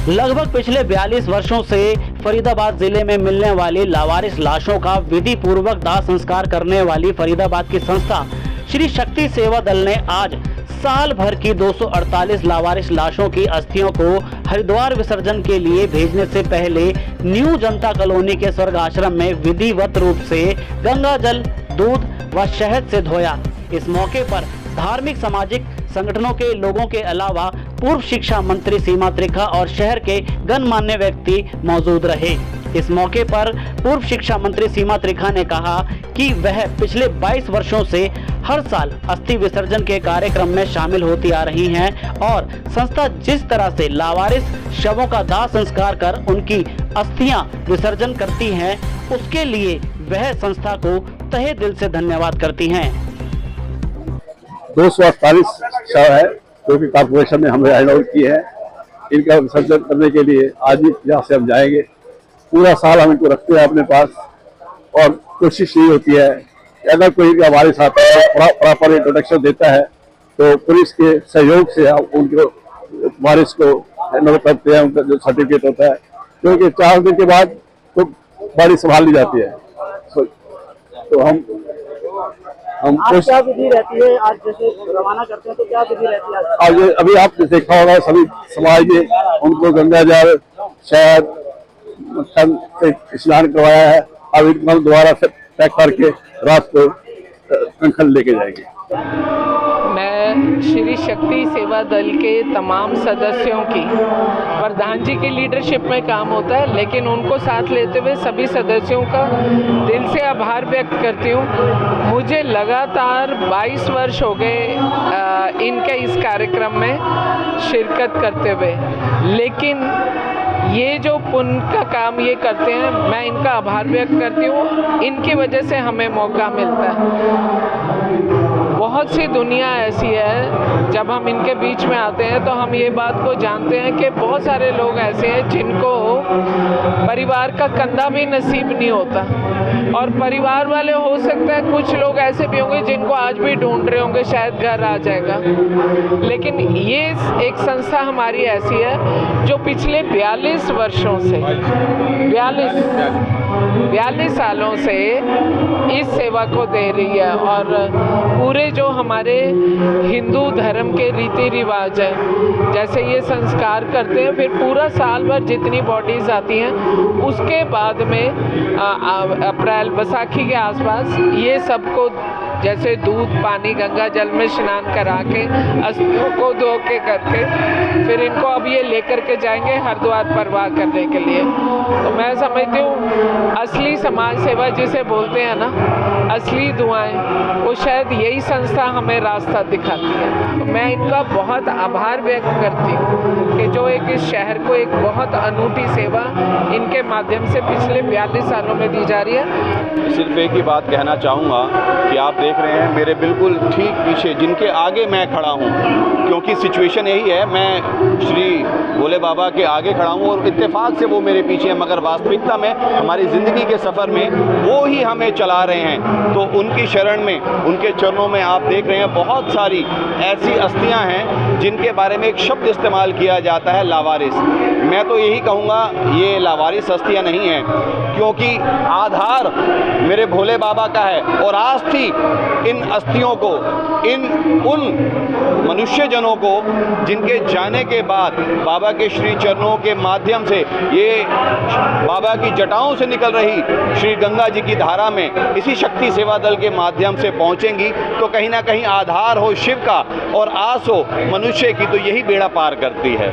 लगभग पिछले 42 वर्षों से फरीदाबाद जिले में मिलने वाली लावारिस लाशों का विधि पूर्वक दाह संस्कार करने वाली फरीदाबाद की संस्था श्री शक्ति सेवा दल ने आज साल भर की 248 लावारिस लाशों की अस्थियों को हरिद्वार विसर्जन के लिए भेजने से पहले न्यू जनता कॉलोनी के स्वर्ग आश्रम में विधिवत रूप से गंगा जल, दूध व शहद से धोया। इस मौके पर धार्मिक सामाजिक संगठनों के लोगों के अलावा पूर्व शिक्षा मंत्री सीमा त्रिखा और शहर के गणमान्य व्यक्ति मौजूद रहे। इस मौके पर पूर्व शिक्षा मंत्री सीमा त्रिखा ने कहा कि वह पिछले 22 वर्षों से हर साल अस्थि विसर्जन के कार्यक्रम में शामिल होती आ रही हैं और संस्था जिस तरह से लावारिस शवों का दाह संस्कार कर उनकी अस्थियां विसर्जन करती हैं, उसके लिए वह संस्था को तहे दिल से धन्यवाद करती हैं। 248 शव है जो कि कारपोरेशन ने हमें हैंडओवर की है। इनका विसर्जन करने के लिए आज ही यहाँ से हम जाएंगे। पूरा साल हम इनको रखते हैं अपने पास और कोशिश यही होती है अगर कोई हमारे साथ प्रॉपर इंट्रोडक्शन देता है तो पुलिस के सहयोग से हम उनको वारिस को हैंडओवर करते हैं। उनका जो सर्टिफिकेट होता है क्योंकि 4 दिन के बाद तो बाड़ी संभाल ली जाती है। तो हम आज क्या विधि रहती है? आज जैसे रवाना करते हैं तो क्या विधि रहती है आज? अभी आपने देखा होगा सभी समाज ने उनको गंगा जल, शहद, मक्खन से स्नान करवाया है। अब इनको दोबारा से पैक करके रात को कंखन लेके जाएंगे। मैं श्री शक्ति सेवा दल के तमाम सदस्यों की, प्रधान जी की लीडरशिप में काम होता है, लेकिन उनको साथ लेते हुए सभी सदस्यों का दिल से आभार व्यक्त करती हूँ। मुझे लगातार 22 वर्ष हो गए इनके इस कार्यक्रम में शिरकत करते हुए, लेकिन ये जो पुण्य का काम ये करते हैं, मैं इनका आभार व्यक्त करती हूँ। इनकी वजह से हमें मौका मिलता है। बहुत सी दुनिया ऐसी है, जब हम इनके बीच में आते हैं तो हम ये बात को जानते हैं कि बहुत सारे लोग ऐसे हैं जिनको परिवार का कंधा भी नसीब नहीं होता, और परिवार वाले हो सकता है कुछ लोग ऐसे भी होंगे जिनको आज भी ढूंढ रहे होंगे, शायद घर आ जाएगा। लेकिन ये एक संस्था हमारी ऐसी है जो पिछले 42 वर्षों से 42 सालों से इस सेवा को दे रही है। और पूरे जो हमारे हिंदू धर्म के रीति रिवाज है, जैसे ये संस्कार करते हैं, फिर पूरा साल भर जितनी बॉडीज आती हैं उसके बाद में अप्रैल बैसाखी के आसपास ये सबको जैसे दूध पानी गंगा जल में स्नान करा के अस्थियों को धो के करके फिर इनको अब ये लेकर के जाएंगे हरिद्वार परवाह करने के लिए। तो मैं समझती हूँ असली समाज सेवा जिसे बोलते हैं ना, असली दुआएं, वो शायद यही संस्था हमें रास्ता दिखाती है। तो मैं इनका बहुत आभार व्यक्त करती हूँ कि जो एक इस शहर को एक बहुत अनूठी सेवा इनके माध्यम से पिछले 42 सालों में दी जा रही है। सिर्फ एक ही बात कहना चाहूँगा कि आप देख रहे हैं मेरे बिल्कुल ठीक पीछे जिनके आगे मैं खड़ा हूँ, क्योंकि सिचुएशन यही है, मैं श्री भोले बाबा के आगे खड़ा हूँ और इत्तेफाक से वो मेरे पीछे हैं, मगर वास्तविकता में हमारी ज़िंदगी के सफ़र में वो ही हमें चला रहे हैं। तो उनकी शरण में, उनके चरणों में आप देख रहे हैं बहुत सारी ऐसी अस्थियाँ हैं जिनके बारे में एक शब्द इस्तेमाल किया जाता है, लावारिस। मैं तो यही कहूँगा ये लावारिस अस्थियाँ नहीं हैं, क्योंकि आधार मेरे भोले बाबा का है और आज थी इन अस्थियों को, उन मनुष्यजनों को जिनके जाने के बाद बाबा के श्री चरणों के माध्यम से ये बाबा की जटाओं से निकल रही श्री गंगा जी की धारा में इसी शक्ति सेवा दल के माध्यम से पहुंचेंगी, तो कहीं ना कहीं आधार हो शिव का और आस हो मनुष्य की, तो यही बेड़ा पार करती है।